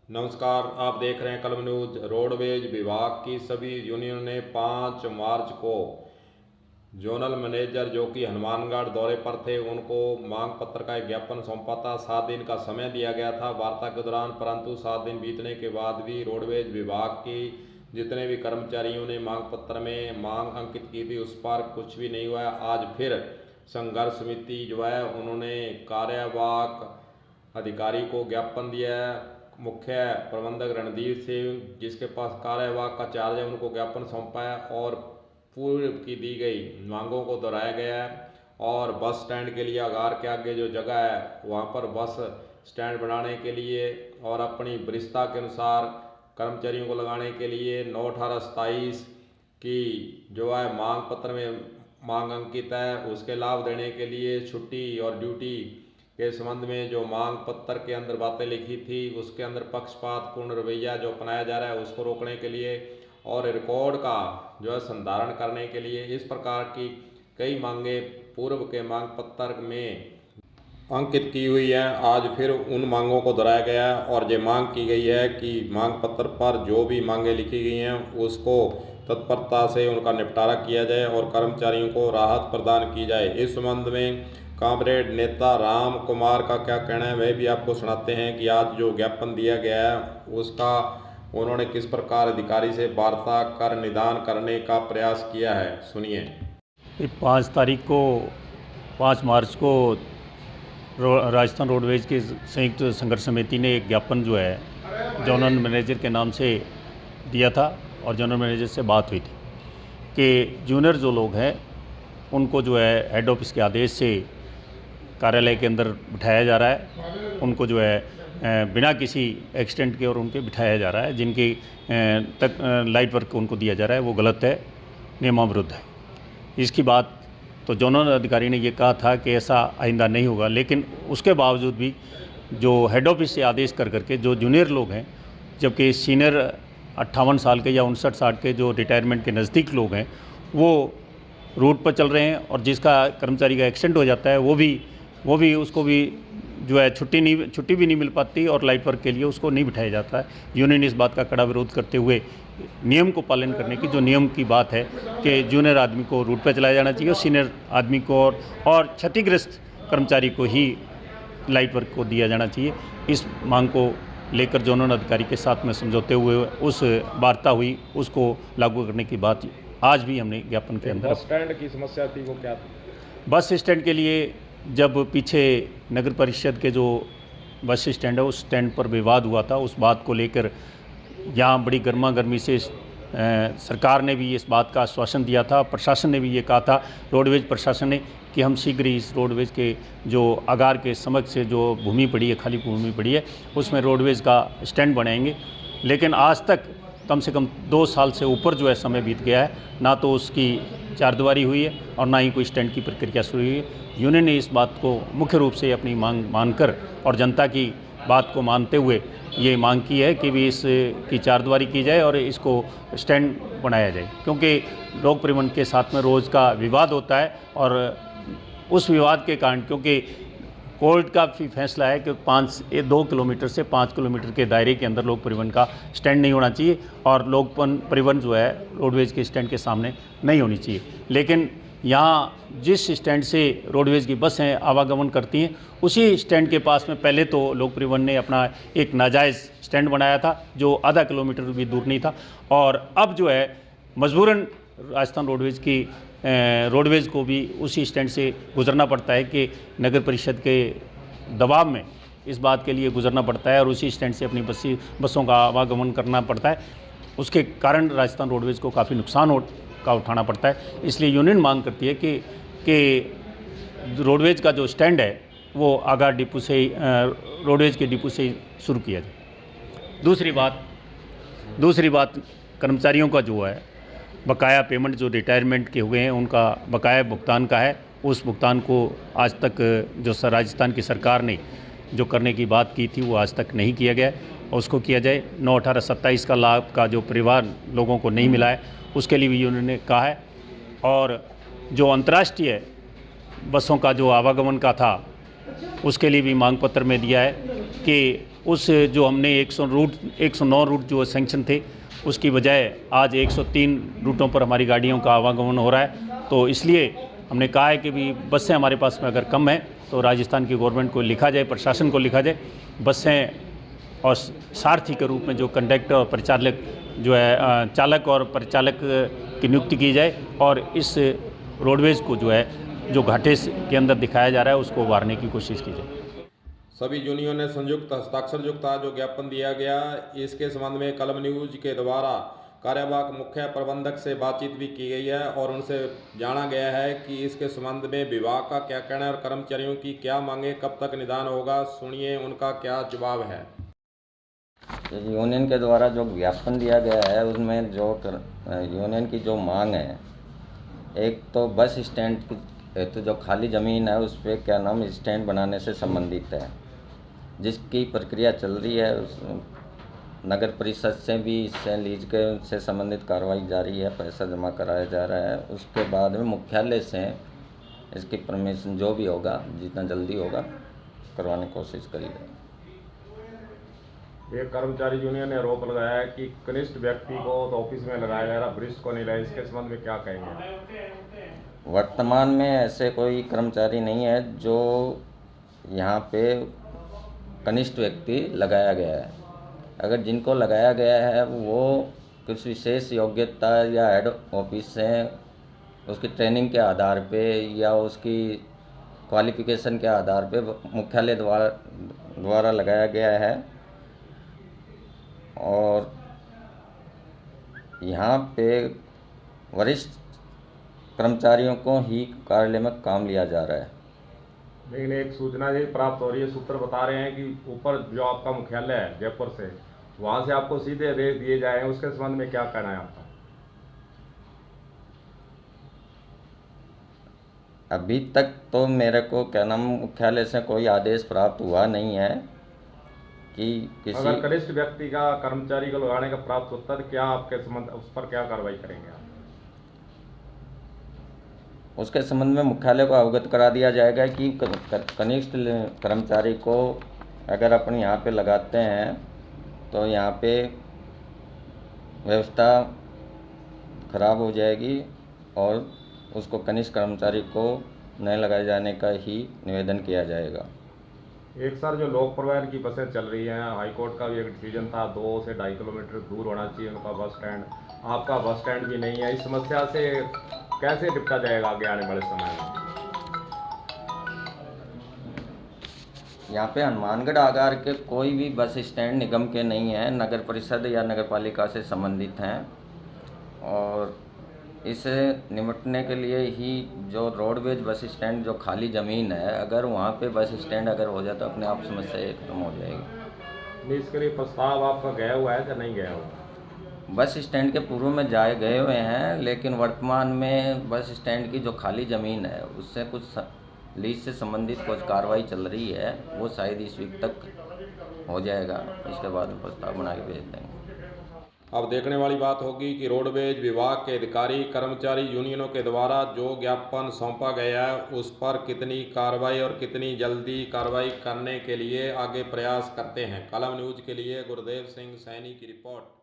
नमस्कार, आप देख रहे हैं कलम न्यूज। रोडवेज विभाग की सभी यूनियन ने 5 मार्च को जोनल मैनेजर जो कि हनुमानगढ़ दौरे पर थे उनको मांग पत्र का एक ज्ञापन सौंपा था। 7 दिन का समय दिया गया था वार्ता के दौरान, परंतु 7 दिन बीतने के बाद भी रोडवेज विभाग की जितने भी कर्मचारियों ने मांग पत्र में मांग अंकित की थी उस पर कुछ भी नहीं हुआ। आज फिर संघर्ष समिति जो है उन्होंने कार्यवाहक अधिकारी को ज्ञापन दिया है। मुख्य प्रबंधक रणधीर सिंह जिसके पास कार्यवाहक का चार्ज है उनको ज्ञापन सौंपा है और पूर्व की दी गई मांगों को दोहराया गया है। और बस स्टैंड के लिए आगार के आगे जो जगह है वहाँ पर बस स्टैंड बनाने के लिए और अपनी वरिष्ठता के अनुसार कर्मचारियों को लगाने के लिए 9/18/27 की जो है मांग पत्र में मांग अंकित है उसके लाभ देने के लिए छुट्टी और ड्यूटी के संबंध में जो मांग पत्र के अंदर बातें लिखी थी उसके अंदर पक्षपातपूर्ण रवैया जो अपनाया जा रहा है उसको रोकने के लिए और रिकॉर्ड का जो है संधारण करने के लिए इस प्रकार की कई मांगे पूर्व के मांग पत्र में अंकित की हुई है। आज फिर उन मांगों को दोहराया गया है और ये मांग की गई है कि मांग पत्र पर जो भी मांगे लिखी गई हैं उसको तत्परता से उनका निपटारा किया जाए और कर्मचारियों को राहत प्रदान की जाए। इस संबंध में कामरेड नेता राम कुमार का क्या कहना है वह भी आपको सुनाते हैं कि आज जो ज्ञापन दिया गया है उसका उन्होंने किस प्रकार अधिकारी से वार्ता कर निदान करने का प्रयास किया है, सुनिए। 5 मार्च को राजस्थान रोडवेज की संयुक्त संघर्ष समिति ने एक ज्ञापन जो है जोनल मैनेजर के नाम से दिया था और जनरल मैनेजर से बात हुई थी कि जूनियर जो लोग हैं उनको जो है हेड ऑफिस के आदेश से कार्यालय के अंदर बिठाया जा रहा है। उनको जो है बिना किसी एक्सीडेंट के और उनके बिठाया जा रहा है। जिनकी तक लाइट वर्क उनको दिया जा रहा है वो गलत है, नियमाविरुद्ध है। इसकी बात तो जोनल अधिकारी ने ये कहा था कि ऐसा आइंदा नहीं होगा, लेकिन उसके बावजूद भी जो हेड ऑफिस से आदेश कर करके जो जूनियर लोग हैं, जबकि सीनियर 58 साल के या 59-60 के जो रिटायरमेंट के नज़दीक लोग हैं वो रूट पर चल रहे हैं और जिसका कर्मचारी का एक्सीडेंट हो जाता है वो भी उसको भी जो है छुट्टी भी नहीं मिल पाती और लाइट वर्क के लिए उसको नहीं बिठाया जाता है। यूनियन इस बात का कड़ा विरोध करते हुए नियम को पालन करने की जो नियम की बात है कि जूनियर आदमी को रूट पर चलाया जाना चाहिए और सीनियर आदमी को और क्षतिग्रस्त कर्मचारी को ही लाइट वर्क को दिया जाना चाहिए। इस मांग को लेकर जोनल अधिकारी के साथ में समझौते हुए उस वार्ता हुई, उसको लागू करने की बात आज भी हमने ज्ञापन के अंदर। बस स्टैंड की समस्या थी वो क्या थी? बस स्टैंड के लिए जब पीछे नगर परिषद के जो बस स्टैंड है उस स्टैंड पर विवाद हुआ था, उस बात को लेकर यहाँ बड़ी गर्मा गर्मी से सरकार ने भी इस बात का आश्वासन दिया था, प्रशासन ने भी ये कहा था, रोडवेज प्रशासन ने, कि हम शीघ्र ही इस रोडवेज के जो आगार के समक्ष से जो भूमि पड़ी है, खाली भूमि पड़ी है, उसमें रोडवेज का स्टैंड बनाएंगे। लेकिन आज तक कम से कम 2 साल से ऊपर जो है समय बीत गया है, ना तो उसकी चारदीवारी हुई है और ना ही कोई स्टैंड की प्रक्रिया शुरू हुई है। यूनियन ने इस बात को मुख्य रूप से अपनी मांग मानकर और जनता की बात को मानते हुए ये मांग की है कि भी इसकी चारदीवारी की जाए और इसको स्टैंड बनाया जाए, क्योंकि लोक परिवहन के साथ में रोज़ का विवाद होता है और उस विवाद के कारण, क्योंकि कोर्ट का भी फैसला है कि 2 किलोमीटर से 5 किलोमीटर के दायरे के अंदर लोक परिवहन का स्टैंड नहीं होना चाहिए और लोक परिवहन जो है रोडवेज के स्टैंड के सामने नहीं होनी चाहिए। लेकिन यहाँ जिस स्टैंड से रोडवेज की बसें आवागमन करती हैं उसी स्टैंड के पास में पहले तो लोक परिवहन ने अपना एक नाजायज़ स्टैंड बनाया था जो आधा किलोमीटर भी दूर नहीं था, और अब जो है मजबूरन राजस्थान रोडवेज को भी उसी स्टैंड से गुजरना पड़ता है कि नगर परिषद के दबाव में इस बात के लिए गुजरना पड़ता है और उसी स्टैंड से अपनी बसों का आवागमन करना पड़ता है। उसके कारण राजस्थान रोडवेज को काफ़ी नुकसान का उठाना पड़ता है। इसलिए यूनियन मांग करती है कि रोडवेज का जो स्टैंड है वो आगार डिपो से रोडवेज के डिपो से शुरू किया जाए। दूसरी बात कर्मचारियों का जो है बकाया पेमेंट जो रिटायरमेंट के हुए हैं उनका बकाया भुगतान का है, उस भुगतान को आज तक जो राजस्थान की सरकार ने जो करने की बात की थी वो आज तक नहीं किया गया और उसको किया जाए। 9/18/27 का लाभ का जो परिवार लोगों को नहीं मिला है उसके लिए भी उन्होंने कहा है। और जो अंतर्राष्ट्रीय बसों का जो आवागमन का था उसके लिए भी मांग पत्र में दिया है कि उस जो हमने 109 रूट जो सेंक्शन थे उसकी बजाय आज 103 रूटों पर हमारी गाड़ियों का आवागमन हो रहा है। तो इसलिए हमने कहा है कि भी बसें हमारे पास में अगर कम है तो राजस्थान की गवर्नमेंट को लिखा जाए, प्रशासन को लिखा जाए, बसें और सारथी के रूप में जो कंडक्टर और परिचालक जो है चालक और परिचालक की नियुक्ति की जाए और इस रोडवेज़ को जो है जो घाटे के अंदर दिखाया जा रहा है उसको उभारने की कोशिश की जाए। सभी यूनियन ने संयुक्त हस्ताक्षर युक्त जो ज्ञापन दिया गया, इसके संबंध में कलम न्यूज के द्वारा कार्यवाहक मुख्य प्रबंधक से बातचीत भी की गई है और उनसे जाना गया है कि इसके संबंध में विभाग का क्या कहना है और कर्मचारियों की क्या मांगे, कब तक निदान होगा। सुनिए उनका क्या जवाब है। यूनियन के द्वारा जो ज्ञापन दिया गया है उसमें जो यूनियन की जो मांग है, एक तो बस स्टैंड की तो जो खाली ज़मीन है उस पर क्या नाम स्टैंड बनाने से संबंधित है, जिसकी प्रक्रिया चल रही है। नगर परिषद से भी इससे लीज के से संबंधित कार्रवाई जारी है, पैसा जमा कराया जा रहा है। उसके बाद में मुख्यालय से इसकी परमिशन जो भी होगा जितना जल्दी होगा करवाने की कोशिश करी जाए। एक कर्मचारी यूनियन ने आरोप लगाया है कि कनिष्ठ व्यक्ति को तो ऑफिस में लगाया जा रहा, वरिष्ठ को नहीं लगाया। इसके संबंध में क्या कहेंगे? वर्तमान में ऐसे कोई कर्मचारी नहीं है जो यहाँ पे कनिष्ठ व्यक्ति लगाया गया है। अगर जिनको लगाया गया है वो कुछ विशेष योग्यता या हेड ऑफिस से उसकी ट्रेनिंग के आधार पे या उसकी क्वालिफिकेशन के आधार पे मुख्यालय द्वारा लगाया गया है और यहाँ पे वरिष्ठ कर्मचारियों को ही कार्यालय में काम लिया जा रहा है। लेकिन एक सूचना ये प्राप्त हो रही है, सूत्र बता रहे हैं कि ऊपर जो आपका मुख्यालय है जयपुर से, वहाँ से आपको सीधे आदेश दिए जाए हैं। उसके संबंध में क्या कहना है आपका? अभी तक तो मेरे को क्या नाम मुख्यालय से कोई आदेश प्राप्त हुआ नहीं है कि किसी अगर कनिष्ठ व्यक्ति का कर्मचारी को लगाने का प्राप्त होता है तो क्या आपके संबंध उस पर क्या कार्रवाई करेंगे आप? उसके संबंध में मुख्यालय को अवगत करा दिया जाएगा कि कनिष्ठ कर्मचारी को अगर अपन यहाँ पे लगाते हैं तो यहाँ पे व्यवस्था खराब हो जाएगी और उसको कनिष्ठ कर्मचारी को नहीं लगाए जाने का ही निवेदन किया जाएगा। एक सर जो लोक परिवहन की बसें चल रही हैं, हाईकोर्ट का भी एक डिसीजन था 2 से 2.5 किलोमीटर दूर होना चाहिए उनका बस स्टैंड, आपका बस स्टैंड भी नहीं है। इस समस्या से कैसे निपटा जाएगा आगे आने वाले समय में? यहाँ पे हनुमानगढ़ आगार के कोई भी बस स्टैंड निगम के नहीं है, नगर परिषद या नगर पालिका से संबंधित हैं और इसे निपटने के लिए ही जो रोडवेज बस स्टैंड जो खाली ज़मीन है, अगर वहाँ पे बस स्टैंड अगर हो जाए तो अपने आप समस्या खत्म हो जाएगी। इसके लिए प्रस्ताव आपका गया हुआ है या नहीं गया हुआ? बस स्टैंड के पूर्व में गए हुए हैं, लेकिन वर्तमान में बस स्टैंड की जो खाली ज़मीन है उससे कुछ लीज से संबंधित कुछ कार्रवाई चल रही है, वो शायद इस वीक तक हो जाएगा। उसके बाद में प्रस्ताव बना के भेज देंगे। अब देखने वाली बात होगी कि रोडवेज विभाग के अधिकारी कर्मचारी यूनियनों के द्वारा जो ज्ञापन सौंपा गया है उस पर कितनी कार्रवाई और कितनी जल्दी कार्रवाई करने के लिए आगे प्रयास करते हैं। कलम न्यूज के लिए गुरुदेव सिंह सैनी की रिपोर्ट।